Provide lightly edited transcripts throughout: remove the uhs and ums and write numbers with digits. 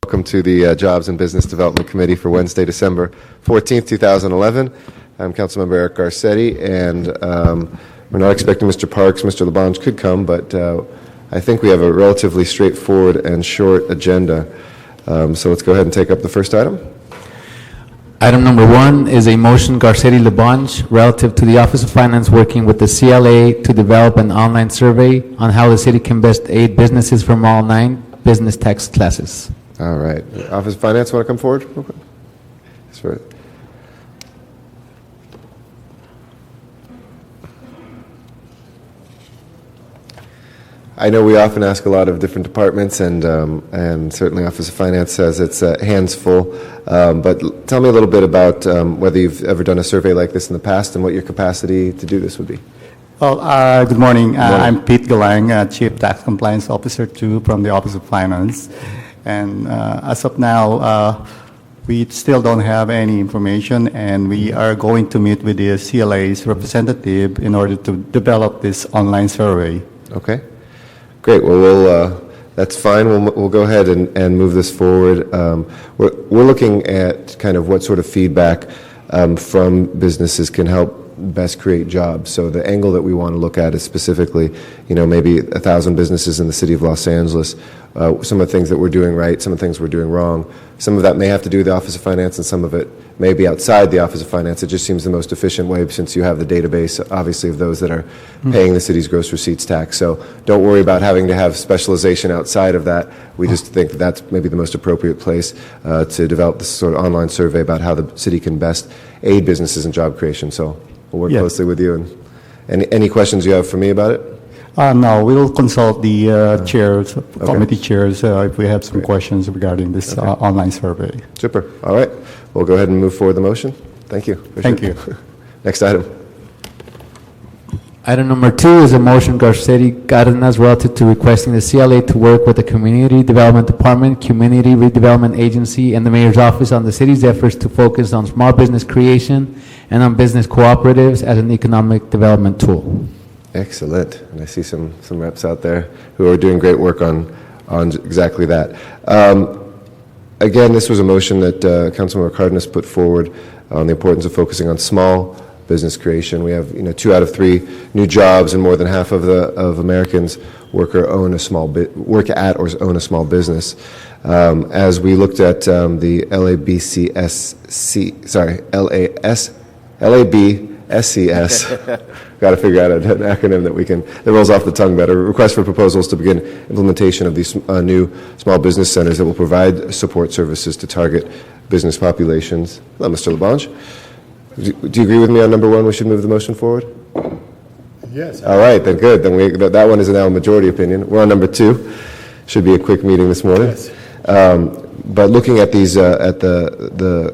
Welcome to the Jobs and Business Development Committee for Wednesday, December 14th, 2011. I'm Councilmember Eric Garcetti, and we're not expecting Mr. Parks. Mr. Labange could come, but I think we have a relatively straightforward and short agenda. So let's go ahead and take up the first item. Item number 1 is a motion Garcetti-Labange relative to the Office of Finance working with the CLA to develop an online survey on how the city can best aid businesses from all 9 business tax classes. All right. Office of Finance, want to come forward? Okay. That's right. I know we often ask a lot of different departments, and certainly Office of Finance has its hands full. But tell me a little bit about whether you've ever done a survey like this in the past and what your capacity to do this would be. Well, good morning. I'm Pete Galang, Chief Tax Compliance Officer 2 from the Office of Finance. And as of now, we still don't have any information, and we are going to meet with the CLA's representative in order to develop this online survey. Okay. Great. Well, that's fine. We'll go ahead and move this forward. We're looking at kind of what sort of feedback from businesses can help best create jobs. So the angle that we want to look at is specifically, maybe 1,000 businesses in the city of Los Angeles, some of the things that we're doing right, some of the things we're doing wrong. Some of that may have to do with the Office of Finance, and some of it may be outside the Office of Finance. It just seems the most efficient way, since you have the database, obviously, of those that are paying the city's gross receipts tax. So don't worry about having to have specialization outside of that. We just think that that's maybe the most appropriate place to develop this sort of online survey about how the city can best aid businesses in job creation. So we'll work closely with you. And any questions you have for me about it? No, we will consult the chairs, committee chairs, if we have some questions regarding this online survey. Super. All right. We'll go ahead and move forward the motion. Thank you. Thank you. Next item. Item number 2 is a motion Garcetti-Cárdenas relative to requesting the CLA to work with the Community Development Department, Community Redevelopment Agency, and the Mayor's Office on the city's efforts to focus on small business creation and on business cooperatives as an economic development tool. Excellent. And I see some reps out there who are doing great work on exactly that. Again, this was a motion that Councilmember Cardenas put forward on the importance of focusing on small business creation. We have 2 out of 3 new jobs, and more than half of Americans work at or own a small business. As we looked at the LABSCS, got to figure out an acronym that rolls off the tongue better. Request for proposals to begin implementation of these new small business centers that will provide support services to target business populations. Hello, Mr. Labange. Do you agree with me on number 1? We should move the motion forward? Yes. All right, then good. Then that one is now a majority opinion. We're on number 2. Should be a quick meeting this morning. Yes. But looking at these, at the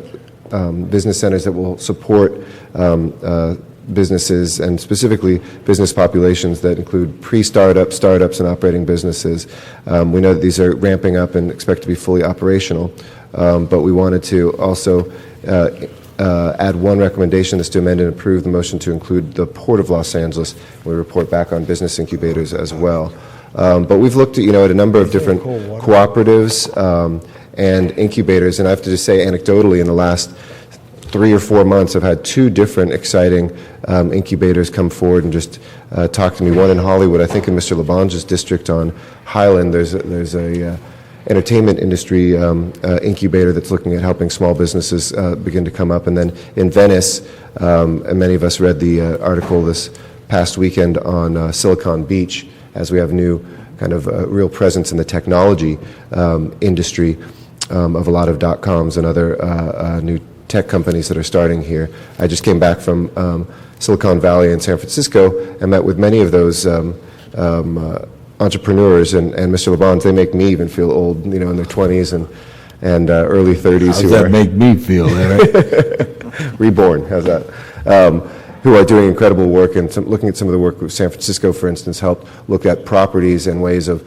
business centers that will support businesses, and specifically business populations that include pre-startups, startups, and operating businesses. We know that these are ramping up and expect to be fully operational, but we wanted to also add one recommendation, is to amend and approve the motion to include the Port of Los Angeles. We report back on business incubators as well. But we've looked at, at a number of different cooperatives and incubators, and I have to just say anecdotally, in the last 3 or 4 months, I've had 2 different exciting incubators come forward and just talk to me. One in Hollywood, I think in Mr. Labange's district on Highland, there's a entertainment industry incubator that's looking at helping small businesses begin to come up. And then in Venice, and many of us read the article this past weekend on Silicon Beach, as we have new kind of real presence in the technology industry of a lot of .coms and other new tech companies that are starting here. I just came back from Silicon Valley in San Francisco and met with many of those entrepreneurs, and Mr. Labange, they make me even feel old, in their 20s and early 30s. How does that make me feel, Eric? Reborn, how's that? Who are doing incredible work, and looking at some of the work of San Francisco, for instance, helped look at properties and ways of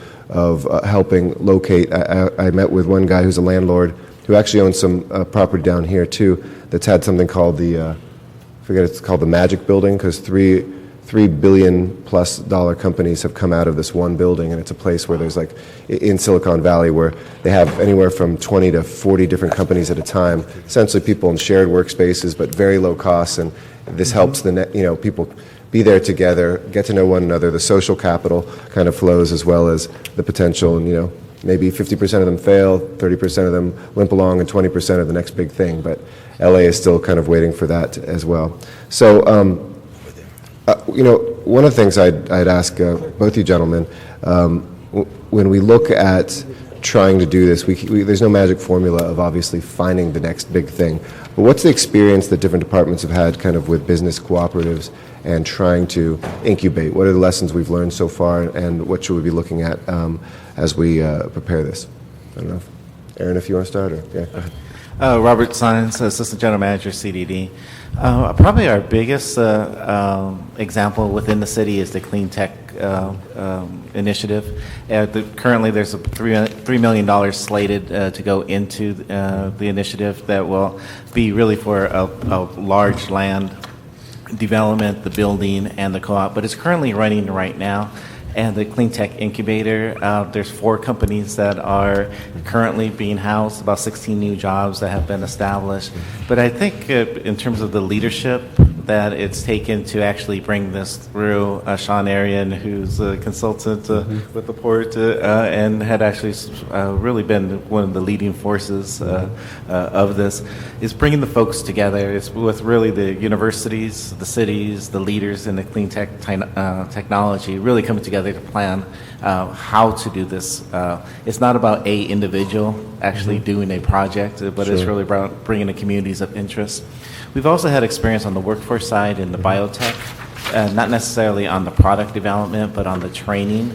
helping locate. I met with one guy who's a landlord who actually owns some property down here too, that's had something called it's called the Magic Building, because three $3 billion plus companies have come out of this one building, and it's a place where there's like in Silicon Valley where they have anywhere from 20 to 40 different companies at a time, essentially people in shared workspaces but very low costs, and this helps people be there together, get to know one another. The social capital kind of flows as well as the potential, and maybe 50% of them fail, 30% of them limp along, and 20% of the next big thing, but LA is still kind of waiting for that as well. So one of the things I'd ask both you gentlemen, when we look at trying to do this, there's no magic formula of obviously finding the next big thing. But what's the experience that different departments have had kind of with business cooperatives and trying to incubate? What are the lessons we've learned so far, and what should we be looking at as we prepare this? I don't know. Aaron, if you want to start, or yeah. Go ahead. Robert Sines, Assistant General Manager, CDD. Probably our biggest example within the city is the Clean Tech initiative. Currently, there's a $3 million slated to go into the initiative that will be really for a large land development, the building, and the co-op. But it's currently running right now. And the Clean Tech Incubator, there's 4 companies that are currently being housed, about 16 new jobs that have been established. But I think in terms of the leadership that it's taken to actually bring this through, Sean Arian, who's a consultant with the port, and had actually really been one of the leading forces of this, is bringing the folks together. It's with really the universities, the cities, the leaders in the clean tech technology really coming together to plan how to do this. It's not about a individual actually doing a project, but it's really about bringing the communities of interest. We've also had experience on the workforce side in the biotech, not necessarily on the product development, but on the training.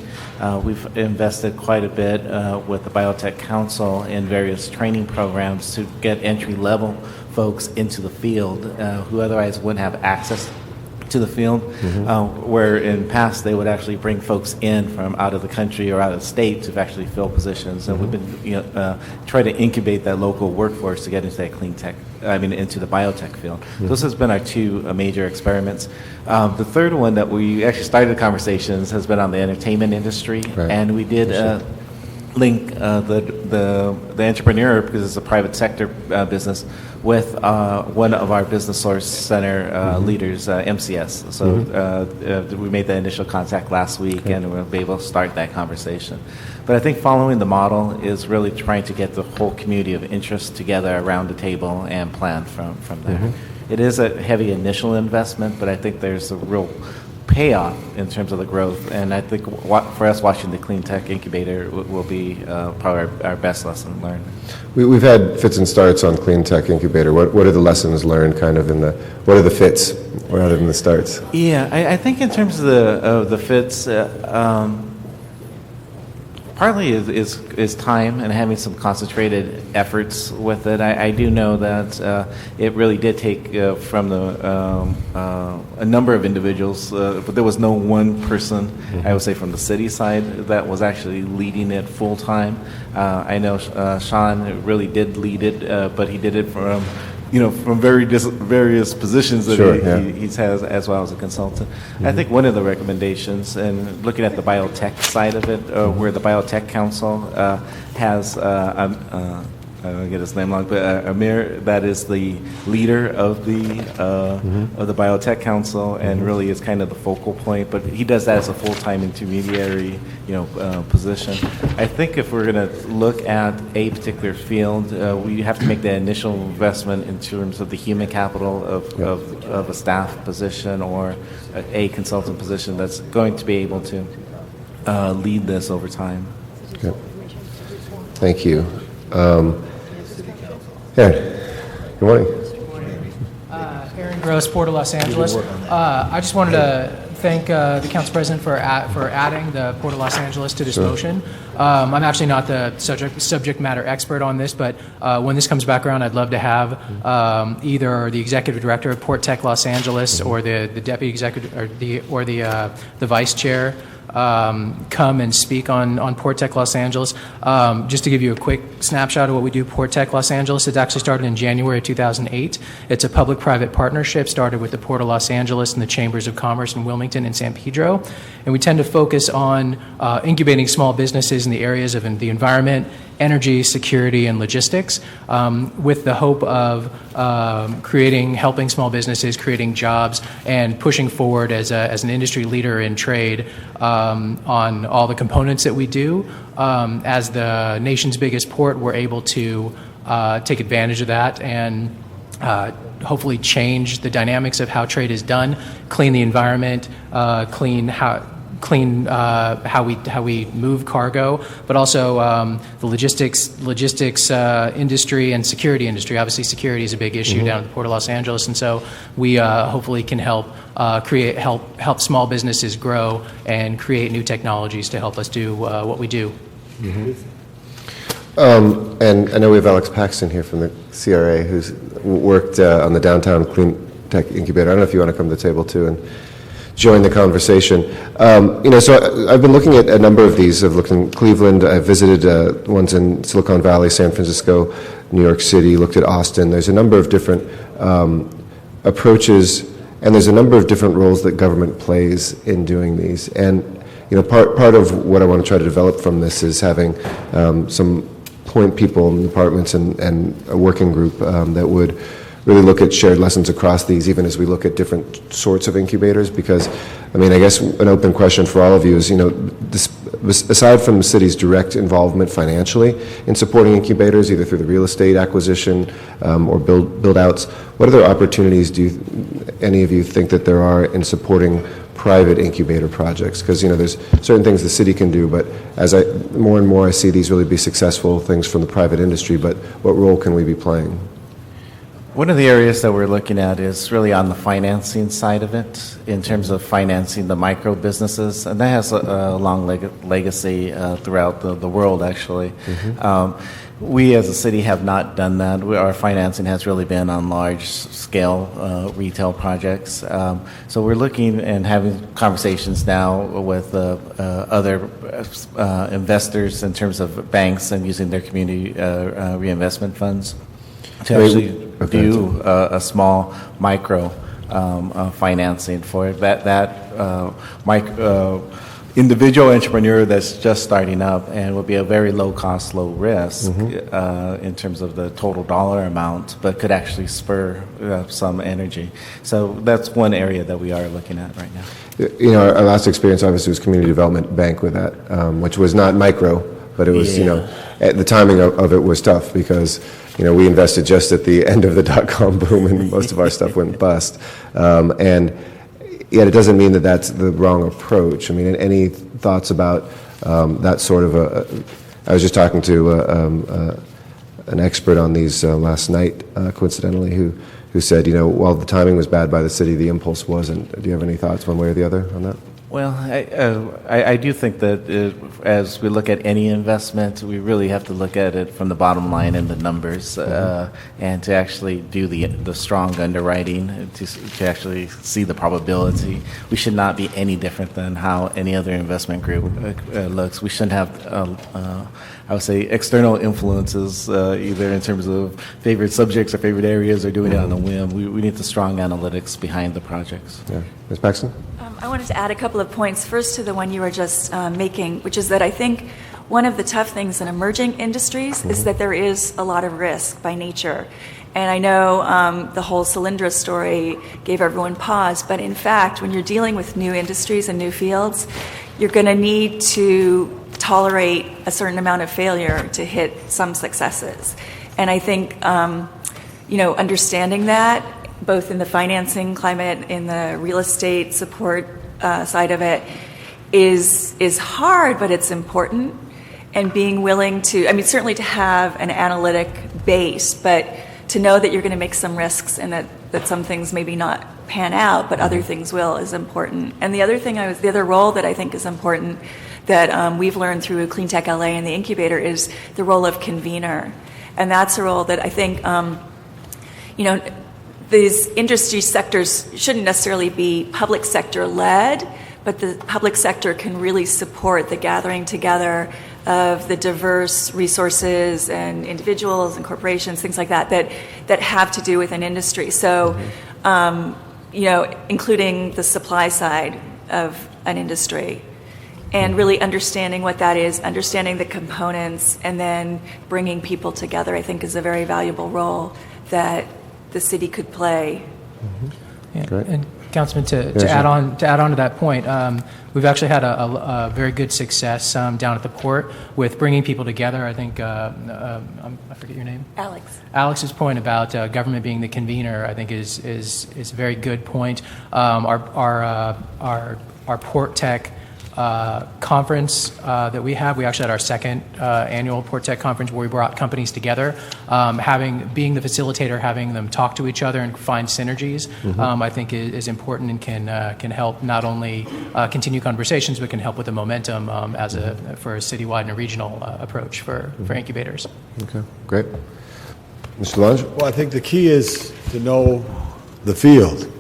We've invested quite a bit with the Biotech Council in various training programs to get entry-level folks into the field who otherwise wouldn't have access to the field, where in past they would actually bring folks in from out of the country or out of the state to actually fill positions. And we've been trying to incubate that local workforce to get into that clean tech, into the biotech field. Those has been our 2 major experiments. The third one that we actually started conversations has been on the entertainment industry, and we did link the entrepreneur, because it's a private sector business, with one of our Business Source Center leaders, MCS. So we made that initial contact last week, and we'll be able to start that conversation. But I think following the model is really trying to get the whole community of interest together around the table and plan from there. It is a heavy initial investment, but I think there's a real payoff in terms of the growth, and I think for us, watching the Clean Tech Incubator will be probably our best lesson learned. We've had fits and starts on Clean Tech Incubator. What are the lessons learned kind of what are the fits rather than the starts? Yeah, I think in terms of the fits, partly is time and having some concentrated efforts with it. I do know that it really did take from a number of individuals, but there was no one person, I would say, from the city side that was actually leading it full time. I know Sean really did lead it, but he did it from various positions that he's has as well as a consultant. I think one of the recommendations, and looking at the biotech side of it, where the Biotech Council has, I don't get his name wrong, but Amir, that is the leader of the Biotech Council, and really is kind of the focal point. But he does that as a full-time intermediary, position. I think if we're going to look at a particular field, we have to make the initial investment in terms of the human capital of a staff position or a consultant position that's going to be able to lead this over time. Okay. Thank you. Good morning. Aaron Gross, Port of Los Angeles. I just wanted to thank the Council President for adding the Port of Los Angeles to this motion. I'm actually not the subject matter expert on this, but when this comes back around, I'd love to have either the Executive Director of Port Tech Los Angeles or the Deputy Executive or the Vice Chair come and speak on Port Tech Los Angeles. Just to give you a quick snapshot of what we do, Port Tech Los Angeles, it actually started in January of 2008. It's a public-private partnership started with the Port of Los Angeles and the Chambers of Commerce in Wilmington and San Pedro. And we tend to focus on incubating small businesses in the areas of the environment, energy, security, and logistics, with the hope of helping small businesses, creating jobs, and pushing forward as an industry leader in trade on all the components that we do. As the nation's biggest port, we're able to take advantage of that and hopefully change the dynamics of how trade is done, clean the environment, clean how we move cargo, but also the logistics industry and security industry. Obviously, security is a big issue down at the Port of Los Angeles, and so we hopefully can help small businesses grow and create new technologies to help us do what we do. And I know we have Alex Paxton here from the CRA, who's worked on the Downtown Clean Tech Incubator. I don't know if you want to come to the table too and join the conversation. So I've been looking at a number of these. I've looked in Cleveland. I've visited ones in Silicon Valley, San Francisco, New York City, looked at Austin. There's a number of different approaches, and there's a number of different roles that government plays in doing these. And part of what I want to try to develop from this is having some point people in departments and a working group that would really look at shared lessons across these, even as we look at different sorts of incubators. Because, I guess an open question for all of you is, aside from the city's direct involvement financially in supporting incubators, either through the real estate acquisition or build-outs, what other opportunities do any of you think that there are in supporting private incubator projects? Because, there's certain things the city can do, but as more and more I see these really be successful things from the private industry, but what role can we be playing? One of the areas that we're looking at is really on the financing side of it, in terms of financing the micro businesses, and that has a long legacy throughout the world, actually. We as a city have not done that. Our financing has really been on large-scale retail projects. So we're looking and having conversations now with other investors in terms of banks and using their community reinvestment funds to actually do a small micro financing for that individual entrepreneur that's just starting up, and would be a very low cost, low risk in terms of the total dollar amount, but could actually spur some energy. So that's one area that we are looking at right now. Our last experience obviously was Community Development Bank with that, which was not micro, but it was, at the timing of it was tough because, we invested just at the end of the dot-com boom and most of our stuff went bust. And yet it doesn't mean that that's the wrong approach. Any thoughts about that sort of I was just talking to an expert on these last night, coincidentally, who said, while the timing was bad by the city, the impulse wasn't. Do you have any thoughts one way or the other on that? Well, I do think that as we look at any investment, we really have to look at it from the bottom line and the numbers, and to actually do the strong underwriting, to actually see the probability. We should not be any different than how any other investment group looks. We shouldn't have, I would say, external influences, either in terms of favorite subjects or favorite areas, or doing it on a whim. We need the strong analytics behind the projects. Yeah. Ms. Paxton? I wanted to add a couple of points. First, to the one you were just making, which is that I think one of the tough things in emerging industries is that there is a lot of risk by nature. And I know the whole Solyndra story gave everyone pause, but in fact, when you're dealing with new industries and new fields, you're going to need to tolerate a certain amount of failure to hit some successes. And I think, understanding that, both in the financing climate, in the real estate support side of it, is hard, but it's important. And being willing to, certainly to have an analytic base, but to know that you're going to make some risks and that some things maybe not pan out, but other things will, is important. And the other role that I think is important that we've learned through Clean Tech LA and the incubator is the role of convener. And that's a role that I think, these industry sectors shouldn't necessarily be public sector led, but the public sector can really support the gathering together of the diverse resources and individuals and corporations, things like that, that have to do with an industry. So, including the supply side of an industry, and really understanding what that is, understanding the components, and then bringing people together, I think, is a very valuable role that the city could play. Yeah. Great. And Councilman, to sure. add on to that point, we've actually had a very good success down at the port with bringing people together. I think I forget your name. Alex. Alex's point about government being the convener, I think, is a very good point. Our Port Tech conference that we actually had our second annual Port Tech conference where we brought companies together, being the facilitator, having them talk to each other and find synergies, I think is important and can help not only continue conversations, but can help with the momentum for a citywide and a regional approach for incubators. Okay, great. Mr. Lange? Well, I think the key is to know the field,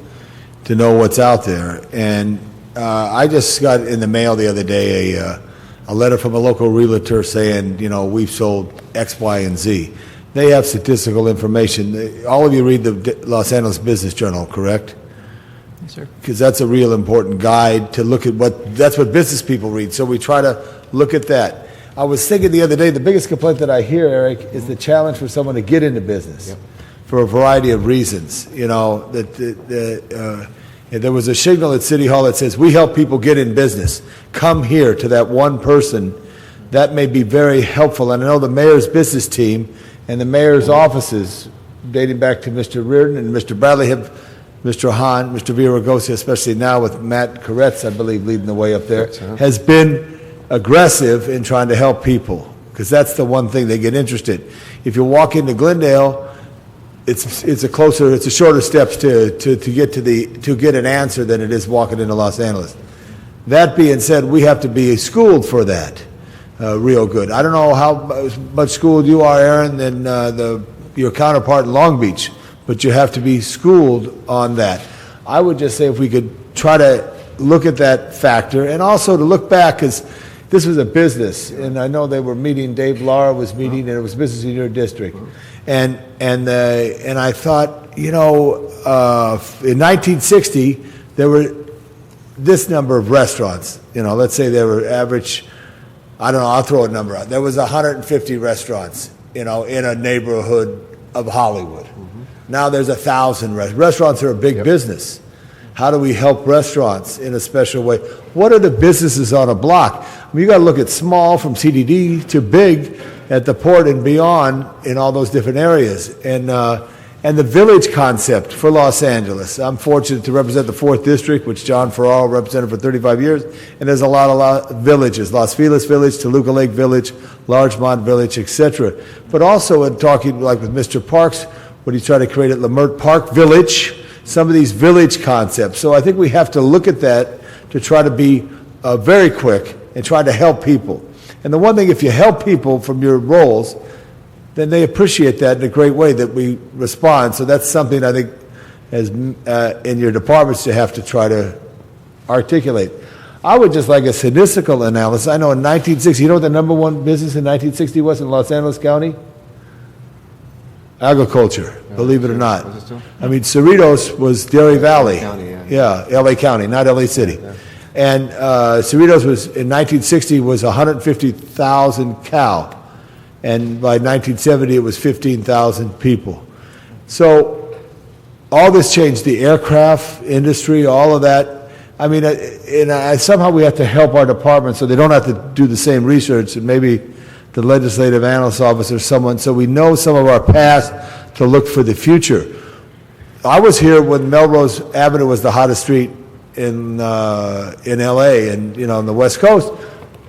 to know what's out there. And I just got in the mail the other day a letter from a local realtor saying, we've sold X, Y, and Z. They have statistical information. All of you read the Los Angeles Business Journal, correct? Yes, sir. Because that's a real important guide to look at that's what business people read. So we try to look at that. I was thinking the other day, the biggest complaint that I hear, Eric, is the challenge for someone to get into business for a variety of reasons. There was a signal at City Hall that says, we help people get in business. Come here, to that one person. That may be very helpful. And I know the mayor's business team and the mayor's offices, dating back to Mr. Reardon and Mr. Bradley, Mr. Hahn, Mr. Villaraigosa, especially now with Matt Koretz, I believe, leading the way up there, has been aggressive in trying to help people, because that's the one thing they get interested. If you walk into Glendale, it's a shorter steps to get an answer than it is walking into Los Angeles. That being said, we have to be schooled for that, real good. I don't know how much schooled you are, Aaron, than your counterpart in Long Beach, but you have to be schooled on that. I would just say if we could try to look at that factor, and also to look back, because this was a business, and I know they were meeting. Dave Lara was meeting, and it was business in your district. And I thought, in 1960, there were this number of restaurants. Let's say they were average, I don't know, I'll throw a number out. There was 150 restaurants, in a neighborhood of Hollywood. Now there's 1,000 restaurants. Restaurants are a big business. How do we help restaurants in a special way? What are the businesses on a block? You got to look at small, from CDD to big, at the port and beyond, in all those different areas. And the village concept for Los Angeles. I'm fortunate to represent the 4th District, which John Farrar represented for 35 years. And there's a lot of villages: Los Feliz Village, Toluca Lake Village, Largemont Village, etc. But also in talking like with Mr. Parks, what he tried to create at Lemert Park Village, some of these village concepts. So I think we have to look at that to try to be very quick and try to help people. And the one thing, if you help people from your roles, then they appreciate that in a great way, that we respond. So that's something I think as in your departments you have to try to articulate. I would just like a statistical analysis. I know in 1960, you know what the number one business in 1960 was in Los Angeles County? Agriculture, believe it or not. I mean, Cerritos was Dairy Valley. Yeah, LA County, not LA City. And Cerritos was, in 1960, was 150,000 cow. And by 1970, it was 15,000 people. So all this changed, the aircraft industry, all of that. I mean, somehow we have to help our department so they don't have to do the same research, and maybe the legislative analyst office or someone, so we know some of our past to look for the future. I was here when Melrose Avenue was the hottest street in LA and on the West Coast,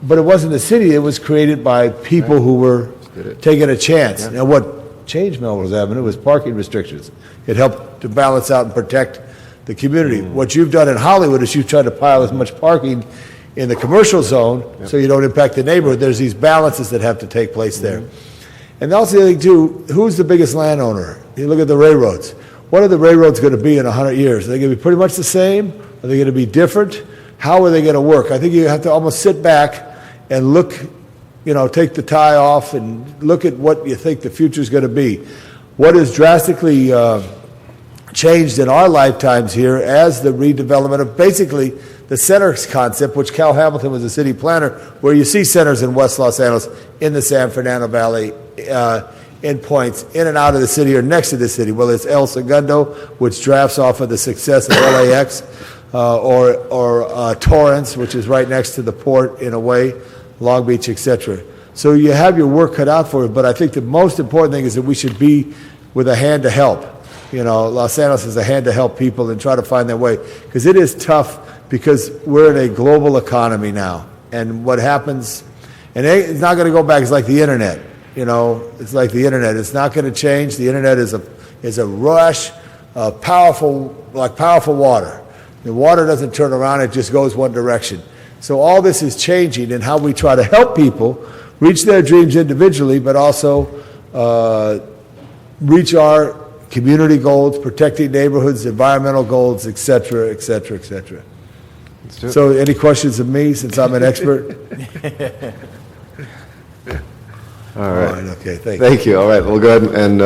but it wasn't the city. It was created by people who were taking a chance. And what changed Melrose Avenue was parking restrictions. It helped to balance out and protect the community. What you've done in Hollywood is you've tried to pile as much parking in the commercial zone so you don't impact the neighborhood. There's these balances that have to take place there. And also the other thing too, who's the biggest landowner? You look at the railroads. What are the railroads going to be in 100 years? Are they going to be pretty much the same? Are they going to be different? how are they going to work? I think you have to almost sit back and look, take the tie off and look at what you think the future is going to be. What has drastically changed in our lifetimes here as the redevelopment of basically the centers concept, which Cal Hamilton was a city planner, where you see centers in West Los Angeles, in the San Fernando Valley, in points in and out of the city or next to the city, whether it's El Segundo, which drafts off of the success of LAX, or Torrance, which is right next to the port in a way, Long Beach, etc. So you have your work cut out for it, but I think the most important thing is that we should be with a hand to help. Los Angeles is a hand to help people and try to find their way, because it is tough because we're in a global economy now, and what happens, and it's not going to go back. It's like the internet. It's like the internet. It's not going to change. The internet is a rush, powerful water. The water doesn't turn around; it just goes one direction. So all this is changing in how we try to help people reach their dreams individually, but also reach our community goals, protecting neighborhoods, environmental goals, et cetera, et cetera, et cetera. So any questions of me, since I'm an expert? All right. Okay, thank you. Thank you. All right, we'll go ahead and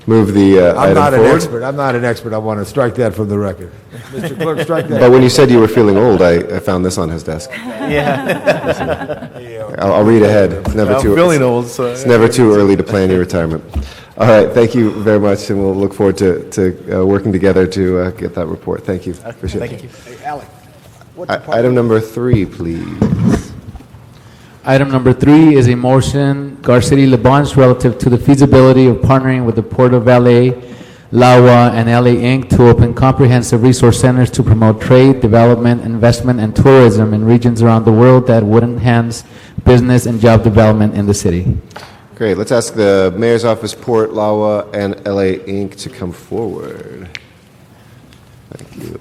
move the I'm item not forward. an expert. I'm not an expert. I want to strike that from the record. Mr. Clerk, strike that. But when you said you were feeling old, I found this on his desk. I'll read ahead. It's never I'm too feeling old, so It's never too early to plan your retirement. All right, thank you very much, and we'll look forward to working together to get that report. Thank you. Appreciate it. Thank you. Hey, Alec, Item number 3, please. Item number 3 is a motion, Garcetti Labange, relative to the feasibility of partnering with the Port of LA, LAWA, and LA Inc. to open comprehensive resource centers to promote trade, development, investment, and tourism in regions around the world that would enhance business and job development in the city. Great. Let's ask the Mayor's Office, Port, LAWA, and LA Inc. to come forward. Thank you.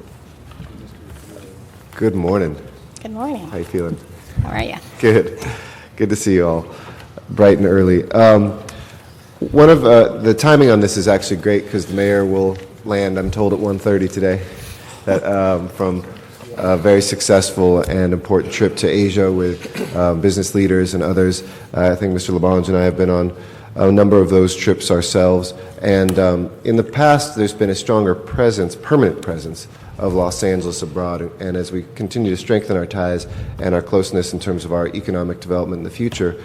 Good morning. Good morning. How you feeling? How are you? Good. Good to see you all, bright and early. One of the timing on this is actually great because the mayor will land, I'm told, at 1:30 today, from a very successful and important trip to Asia with business leaders and others. I think Mr. Labange and I have been on a number of those trips ourselves, and in the past there's been a stronger presence, permanent presence, of Los Angeles abroad, and as we continue to strengthen our ties and our closeness in terms of our economic development in the future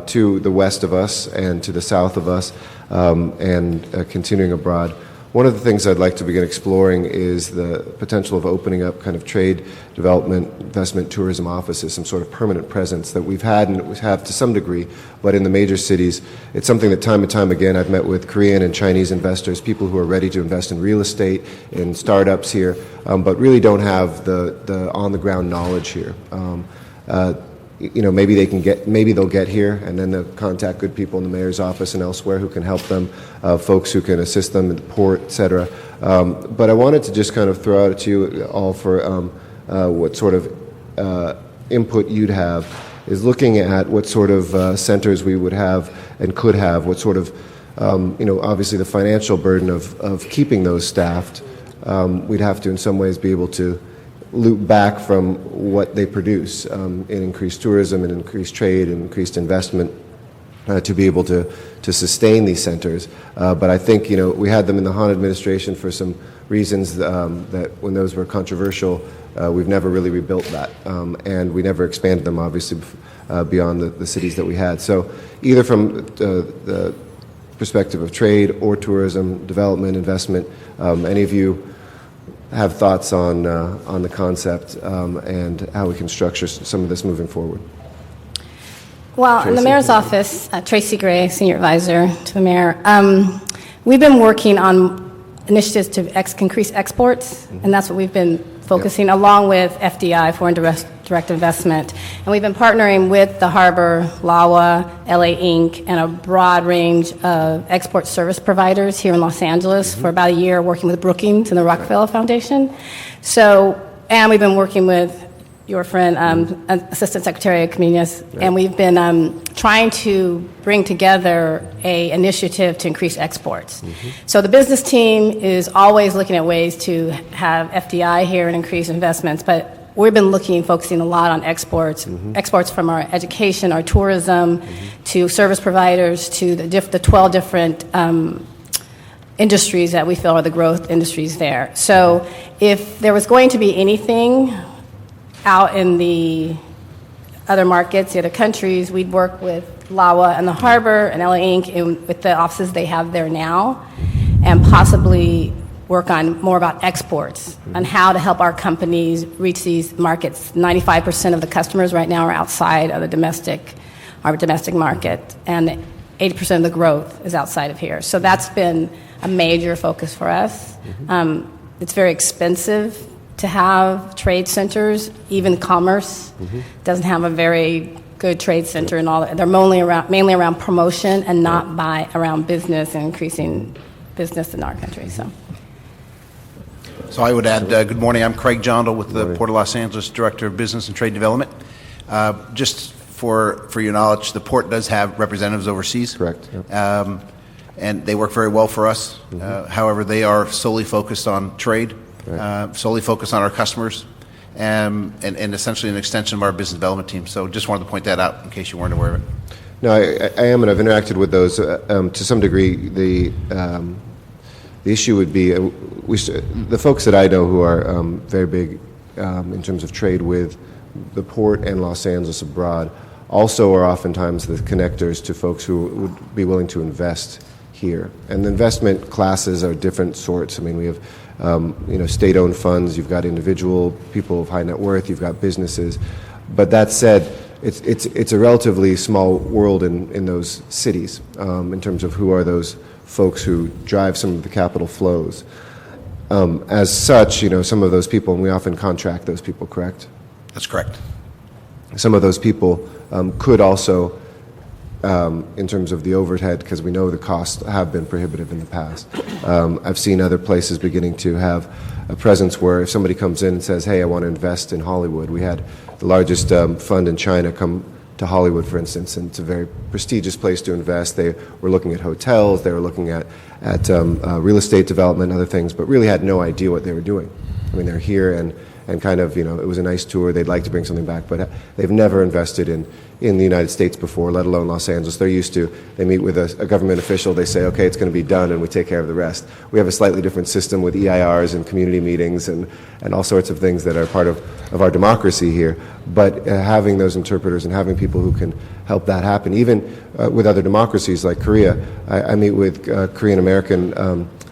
to the west of us and to the south of us and continuing abroad. One of the things I'd like to begin exploring is the potential of opening up kind of trade, development, investment, tourism offices, some sort of permanent presence that we've had and we have to some degree, but in the major cities, it's something that time and time again I've met with Korean and Chinese investors, people who are ready to invest in real estate, in startups here, but really don't have the on-the-ground knowledge here. Maybe they'll get here, and then they'll contact good people in the mayor's office and elsewhere who can help them, folks who can assist them at the port, et cetera. But I wanted to just kind of throw out to you all for what sort of input you'd have, is looking at what sort of centers we would have and could have, what sort of, obviously the financial burden of keeping those staffed. We'd have to in some ways be able to loop back from what they produce in increased tourism and increased trade and increased investment to be able to sustain these centers. But I think, we had them in the Han administration for some reasons that when those were controversial, we've never really rebuilt that. And we never expanded them, obviously, beyond the cities that we had. So either from the perspective of trade or tourism, development, investment, any of you have thoughts on the concept and how we can structure some of this moving forward? Well, Tracy? in the mayor's office, Tracy Gray, senior advisor to the mayor, we've been working on initiatives to increase exports, and that's what we've been focusing, along with FDI, foreign direct investment. And we've been partnering with the Harbor, LAWA, LA Inc., and a broad range of export service providers here in Los Angeles for about a year, working with Brookings and the Rockefeller Foundation. And we've been working with your friend, Assistant Secretary of Communities, and we've been trying to bring together an initiative to increase exports. So the business team is always looking at ways to have FDI here and increase investments, but we've been focusing a lot on exports, exports from our education, our tourism, to service providers, to the 12 different industries that we feel are the growth industries there. So if there was going to be anything out in the other markets, the other countries, we'd work with LAWA and the Harbor and LA Inc. With the offices they have there now, and possibly work on more about exports and how to help our companies reach these markets. 95% of the customers right now are outside of our domestic market, and 80% of the growth is outside of here. So that's been a major focus for us. It's very expensive to have trade centers. Even commerce doesn't have a very good trade center and all that. They're mainly around promotion and not around business and increasing business in our country. So I would add, good morning, I'm Craig Jondal with the Port of Los Angeles Director of Business and Trade Development. Just for your knowledge, the port does have representatives overseas. Correct. Yep. And they work very well for us. However, they are solely focused on trade, solely focused on our customers, and essentially an extension of our business development team. So just wanted to point that out in case you weren't aware of it. No, I am, and I've interacted with those to some degree. The issue would be the folks that I know who are very big in terms of trade with the port and Los Angeles abroad also are oftentimes the connectors to folks who would be willing to invest here. And the investment classes are different sorts. I mean, we have state-owned funds. You've got individual people of high net worth. You've got businesses. But that said, it's a relatively small world in those cities in terms of who are those folks who drive some of the capital flows. As such, some of those people, and we often contract those people, correct? That's correct. Some of those people could also, in terms of the overhead, because we know the costs have been prohibitive in the past. I've seen other places beginning to have a presence where if somebody comes in and says, hey, I want to invest in Hollywood. We had the largest fund in China come to Hollywood, for instance, and it's a very prestigious place to invest. They were looking at hotels, they were looking at real estate development and other things, but really had no idea what they were doing. I mean, they're here and kind of, it was a nice tour, they'd like to bring something back, but they've never invested in the United States before, let alone Los Angeles. They're used to, they meet with a government official, they say, okay, it's going to be done, and we take care of the rest. We have a slightly different system with EIRs and community meetings and all sorts of things that are part of our democracy here, but having those interpreters and having people who can help that happen, even with other democracies like Korea. I meet with Korean American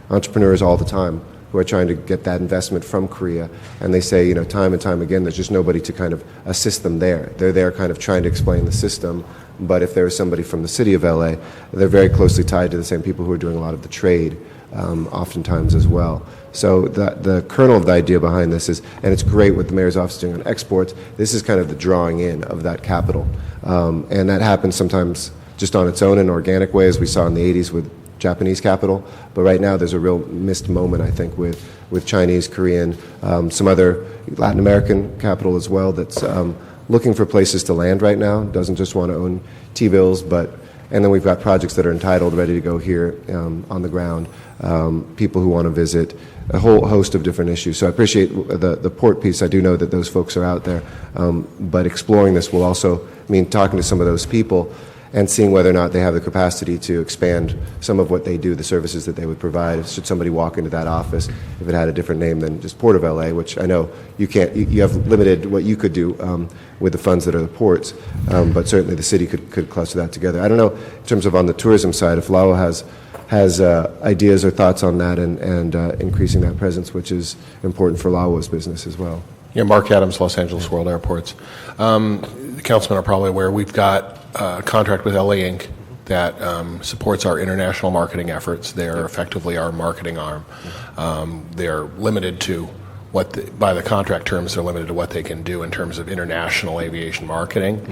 entrepreneurs all the time who are trying to get that investment from Korea, and they say, time and time again, there's just nobody to kind of assist them there. They're there kind of trying to explain the system, but if there's somebody from the city of LA, they're very closely tied to the same people who are doing a lot of the trade, oftentimes as well. So the kernel of the idea behind this is, and it's great what the mayor's office is doing on exports, this is kind of the drawing in of that capital. And that happens sometimes just on its own in organic ways. We saw in the 80s with Japanese capital, but right now there's a real missed moment, I think, with Chinese, Korean, some other Latin American capital as well that's looking for places to land right now, doesn't just want to own T-bills, and then we've got projects that are entitled, ready to go here on the ground, people who want to visit, a whole host of different issues. So I appreciate the port piece. I do know that those folks are out there, but exploring this will also mean talking to some of those people and seeing whether or not they have the capacity to expand some of what they do, the services that they would provide. Should somebody walk into that office, if it had a different name than just Port of LA, which I know you can't, you have limited what you could do with the funds that are the ports, but certainly the city could cluster that together. I don't know, in terms of on the tourism side, if LAWA has ideas or thoughts on that and increasing that presence, which is important for LAWA's business as well. Yeah, Mark Adams, Los Angeles World Airports. The councilmen are probably aware we've got a contract with LA Inc. that supports our international marketing efforts. They're effectively our marketing arm. They're limited to by the contract terms, they're limited to what they can do in terms of international aviation marketing.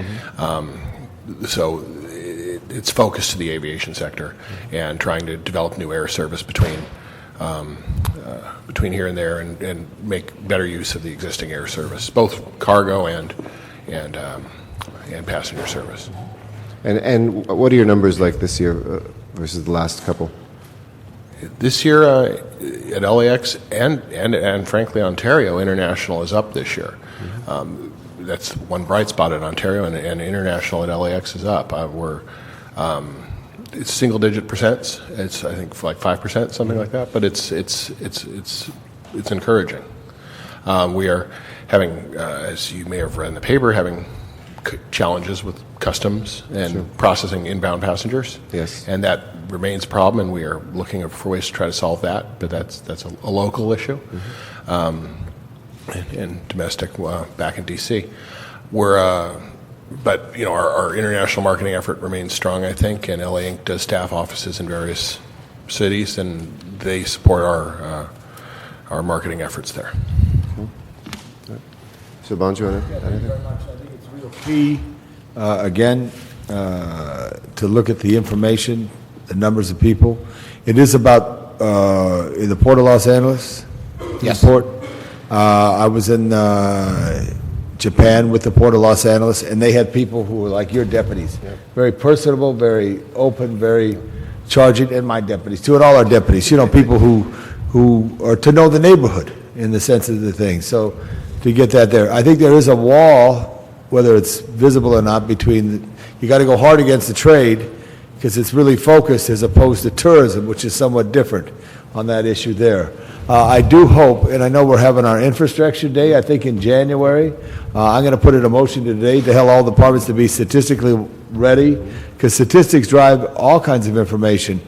So it's focused to the aviation sector and trying to develop new air service between here and there and make better use of the existing air service, both cargo and passenger service. And what are your numbers like this year versus the last couple? This year, at LAX and frankly Ontario, international is up this year. That's one bright spot at Ontario, and international at LAX is up. It's single-digit percents. It's I think like 5%, something like that. But it's encouraging. We are having, as you may have read in the paper, having challenges with customs and processing inbound passengers. Yes. And that remains a problem, and we are looking for ways to try to solve that. But that's a local issue. And domestic back in D.C. But our international marketing effort remains strong, I think, and LA Inc. does staff offices in various cities, and they support our marketing efforts there. So, Bon, do you want to add anything? Very much. I think it's real key, again, to look at the information, the numbers of people. It is about in the Port of Los Angeles. Yes. Port. I was in Japan with the Port of Los Angeles, and they had people who were like your deputies, very personable, very open, very charging, and my deputies too, and all our deputies. People who are to know the neighborhood in the sense of the thing. So to get that there, I think there is a wall, whether it's visible or not, between. You got to go hard against the trade because it's really focused as opposed to tourism, which is somewhat different on that issue there. I do hope, and I know we're having our infrastructure day, I think in January. I'm going to put in a motion today to tell all departments to be statistically ready, because statistics drive all kinds of information,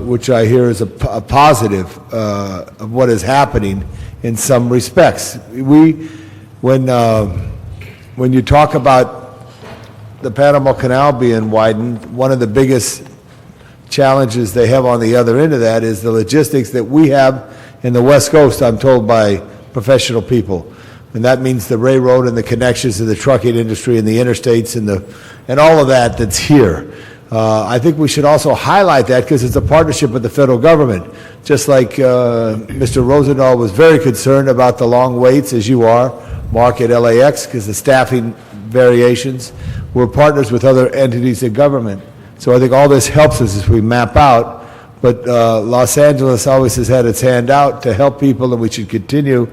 which I hear is a positive of what is happening in some respects. When you talk about the Panama Canal being widened, one of the biggest challenges they have on the other end of that is the logistics that we have in the West Coast, I'm told by professional people. And that means the railroad and the connections to the trucking industry and the interstates and all of that's here. I think we should also highlight that because it's a partnership with the federal government. Just like Mr. Rosendahl was very concerned about the long waits, as you are, Mark, at LAX, because the staffing variations. We're partners with other entities of government. So I think all this helps us as we map out. But Los Angeles always has had its hand out to help people, and we should continue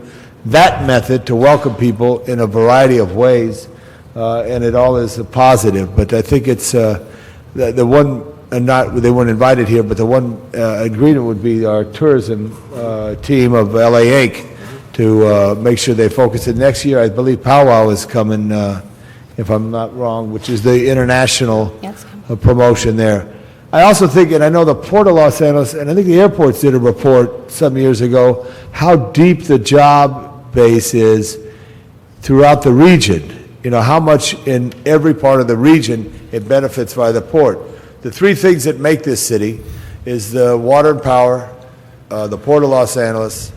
that method to welcome people in a variety of ways, and it all is a positive. But I think it's the one, and not they weren't invited here, but the one agreement would be our tourism team of LA Inc. to make sure they focus it. Next year, I believe Powwow is coming, if I'm not wrong, which is the international promotion there. I also think, and I know the Port of Los Angeles, and I think the airports did a report some years ago, how deep the job base is throughout the region. How much in every part of the region it benefits by the port. The three things that make this city is the water and power, the Port of Los Angeles,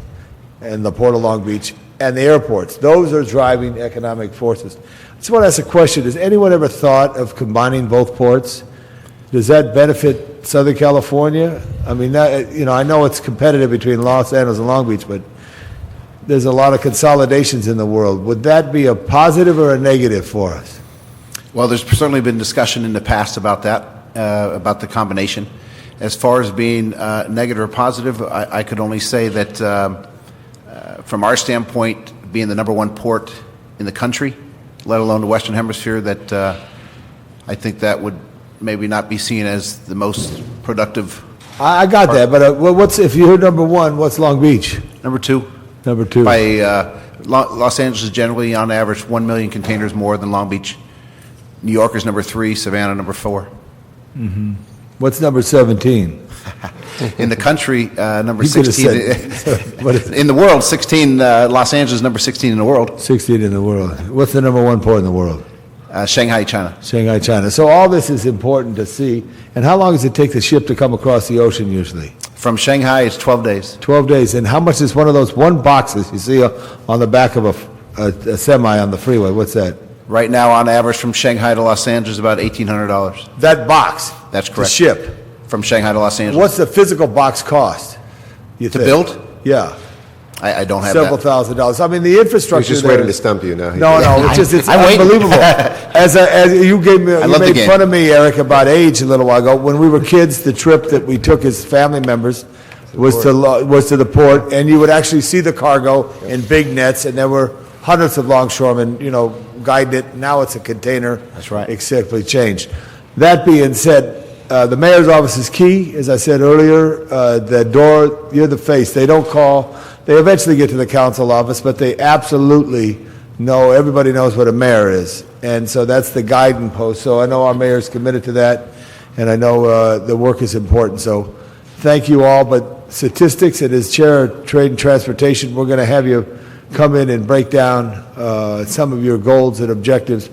and the Port of Long Beach, and the airports. Those are driving economic forces. I just want to ask a question. Has anyone ever thought of combining both ports? Does that benefit Southern California? I mean, I know it's competitive between Los Angeles and Long Beach, but there's a lot of consolidations in the world. Would that be a positive or a negative for us? Well, there's certainly been discussion in the past about that, about the combination. As far as being negative or positive, I could only say that from our standpoint, being the number one port in the country, let alone the Western Hemisphere, that I think that would maybe not be seen as the most productive. I got that, but what's if you're number one? What's Long Beach? Number two. Number two. By Los Angeles is generally on average 1 million containers more than Long Beach. New York is number 3. Savannah number 4. Mm-hmm. What's number 17? In the country, number You could have 16. said- what is it? In the world, 16. Los Angeles number 16 in the world. 16 in the world. What's the number one port in the world? Shanghai, China. Shanghai, China. So all this is important to see. And how long does it take the ship to come across the ocean usually? From Shanghai, it's 12 days. 12 days. And how much is one of those boxes you see on the back of a semi on the freeway? What's that? Right now, on average, from Shanghai to Los Angeles, about $1,800. That box? That's The correct. ship? From Shanghai to Los Angeles. What's the physical box cost? You To think? build? Yeah. I don't have Several that. $1,000s. I mean, the infrastructure. He's just there waiting to is- stump you now. No, it's I'm waiting. unbelievable. As you gave me, you love the made game. fun of me, Eric, about age a little while ago. When we were kids, the trip that we took as family members was to the port, and you would actually see the cargo in big nets, and there were hundreds of longshoremen, guiding it. Now it's a container. That's right. Exactly changed. That being said, the mayor's office is key. As I said earlier, the door, you're the face. They don't call. They eventually get to the council office, but they absolutely know, everybody knows what a mayor is. And so that's the guiding post. So I know our mayor's committed to that, and I know the work is important. So thank you all. But statistics, and as Chair of Trade and Transportation, we're going to have you come in and break down some of your goals and objectives,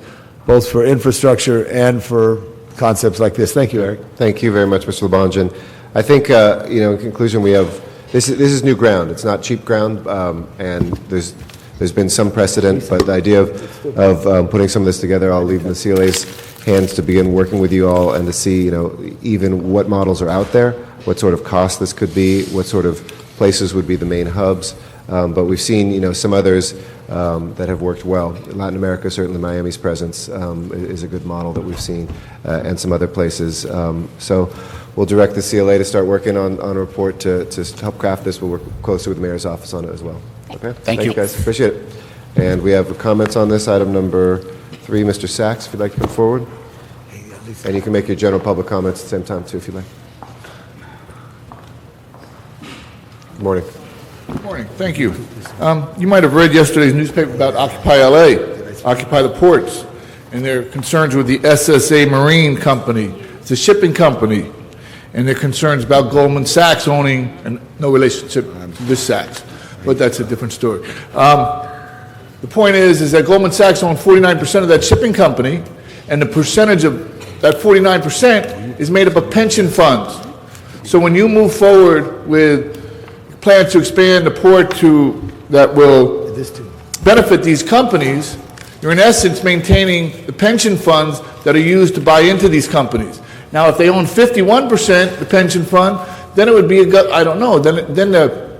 both for infrastructure and for concepts like this. Thank you, Eric. Thank you very much, Mr. Labange. And I think, in conclusion, we have this is new ground. It's not cheap ground, and there's been some precedent, but the idea of putting some of this together, I'll leave in the CLA's hands to begin working with you all and to see, even what models are out there, what sort of cost this could be, what sort of places would be the main hubs. But we've seen, some others that have worked well. Latin America, certainly Miami's presence is a good model that we've seen, and some other places. So we'll direct the CLA to start working on a report to help craft this. We'll work closely with the mayor's office on it as well. Okay? Thank you. Guys. Appreciate it. And we have comments on this, item number 3. Mr. Sachs, if you'd like to come forward. And you can make your general public comments at the same time, too, if you'd like. Good morning. Good morning. Thank you. You might have read yesterday's newspaper about Occupy LA, Occupy the Ports, and their concerns with the SSA Marine Company. It's a shipping company, and their concerns about Goldman Sachs owning, and no relationship to this Sachs, but that's a different story. The point is that Goldman Sachs owns 49% of that shipping company, and the percentage of that 49% is made up of pension funds. So when you move forward with plans to expand the port that will benefit these companies, you're in essence maintaining the pension funds that are used to buy into these companies. Now, if they own 51%, the pension fund, then it would be I don't know. Then the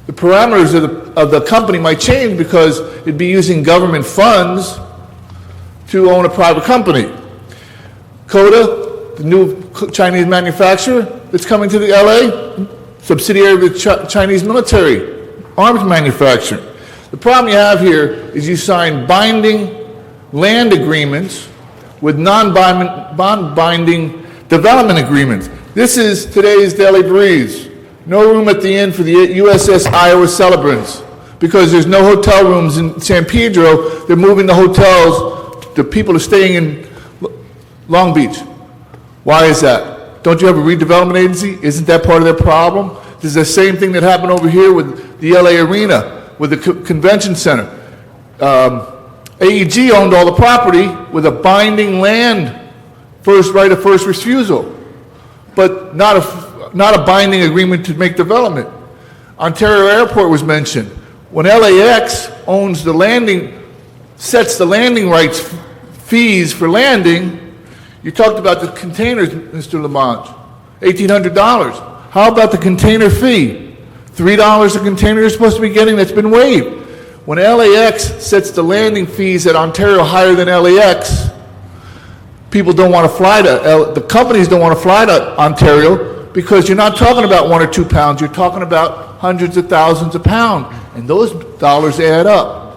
parameters of the company might change because it'd be using government funds to own a private company. Coda, the new Chinese manufacturer that's coming to the LA, subsidiary of the Chinese military arms manufacturing. The problem you have here is you sign binding land agreements with non-binding development agreements. This is today's daily breeze. No room at the inn for the USS Iowa celebrants because there's no hotel rooms in San Pedro. They're moving the hotels. The people are staying in Long Beach. Why is that? Don't you have a redevelopment agency? Isn't that part of their problem? This is the same thing that happened over here with the LA Arena, with the convention center. AEG owned all the property with a binding land right of first refusal, but not a binding agreement to make development. Ontario Airport was mentioned. When LAX owns the landing, sets the landing rights fees for landing, you talked about the containers, Mr. Labange, $1,800. How about the container fee? $3 a container you're supposed to be getting that's been waived. When LAX sets the landing fees at Ontario higher than LAX, people don't want to fly the companies don't want to fly to Ontario because you're not talking about 1 or 2 pounds, you're talking about hundreds of thousands of pounds, and those dollars add up.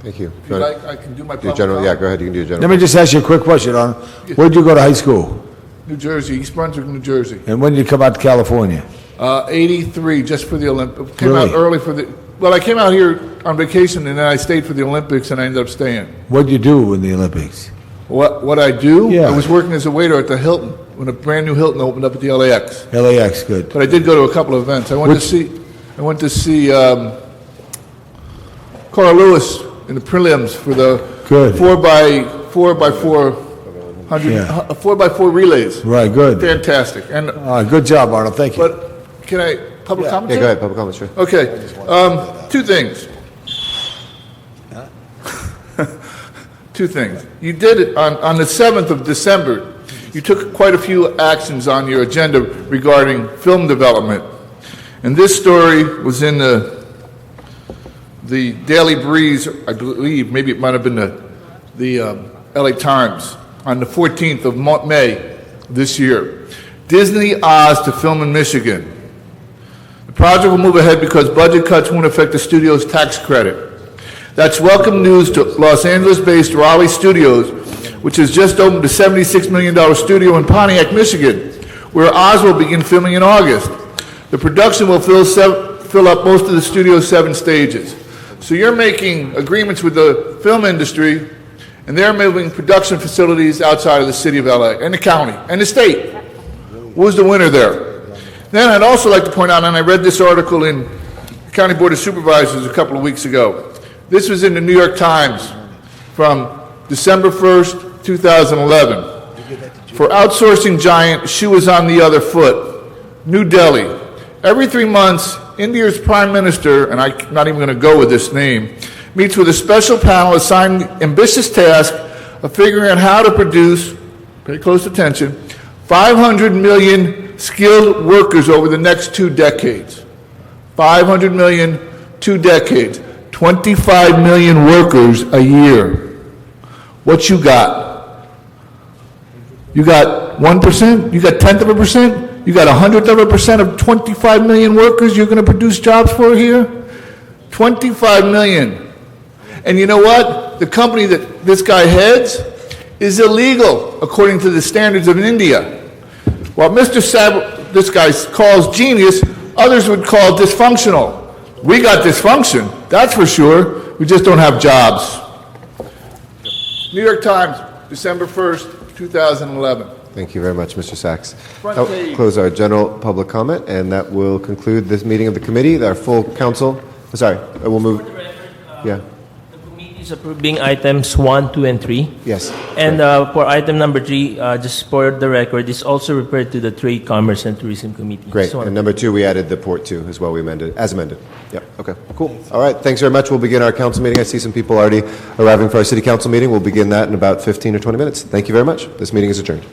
Thank you. If you like, I can do my public General, comment. yeah, go ahead. You can do your general. Let me just ask you a quick question. Where'd you go to high school? New Jersey, East Brunswick, New Jersey. And when did you come out to California? 83, just for the Olympics. Came Really? out early for the. Well, I came out here on vacation and then I stayed for the Olympics and I ended up staying. What'd you do in the Olympics? What I do? Yeah. I was working as a waiter at the Hilton when a brand new Hilton opened up at the LAX. LAX, good. But I did go to a couple of events. I went to see Carl Lewis in the prelims for the Good. 4x4 relays. Right, good. Fantastic. And Good job, Arnold. Thank you. but can I public comment? Yeah, go ahead. Public comments, sure. Okay. 2 things. Two things. You did it on the 7th of December. You took quite a few actions on your agenda regarding film development. And this story was in the Daily Breeze, I believe, maybe it might have been the LA Times, on the 14th of May this year. Disney Oz to film in Michigan. project will move ahead because budget cuts won't affect the studio's tax credit. That's welcome news to Los Angeles-based Raleigh Studios, which has just opened a $76 million studio in Pontiac, Michigan, where Oz will begin filming in August. The production will fill up most of the studio's 7 stages. So you're making agreements with the film industry, and they're moving production facilities outside of the city of LA, and the county, and the state. Who's the winner there? Then I'd also like to point out, and I read this article in the County Board of Supervisors a couple of weeks ago. This was in the New York Times from December 1st, 2011. For outsourcing giant, shoe is on the other foot. New Delhi. Every 3 months, India's Prime Minister, and I'm not even going to go with this name, meets with a special panel assigned the ambitious task of figuring out how to produce, pay close attention, 500 million skilled workers over the next 2 decades. 500 million, 2 decades. 25 million workers a year. What you got? You got 1%? You got 0.1%? You got 0.1% of 25 million workers you're going to produce jobs for here? 25 million. And you know what? The company that this guy heads is illegal according to the standards of India. What this guy calls genius, others would call dysfunctional. We got dysfunction, that's for sure. We just don't have jobs. New York Times, December 1st, 2011. Thank you very much, Mr. Sachs. Front That page. will close our general public comment, and that will conclude this meeting of the committee. Our full council, sorry, we'll move. Yeah. The committee is approving items 1, 2, and 3. Yes. And for item number 3, just for the record, is also referred to the Trade, Commerce, and Tourism Committee. Great. And number 2, we added the port 2 as well. We amended, as amended. Yep. Okay. Cool. All right. Thanks very much. We'll begin our council meeting. I see some people already arriving for our city council meeting. We'll begin that in about 15 or 20 minutes. Thank you very much. This meeting is adjourned.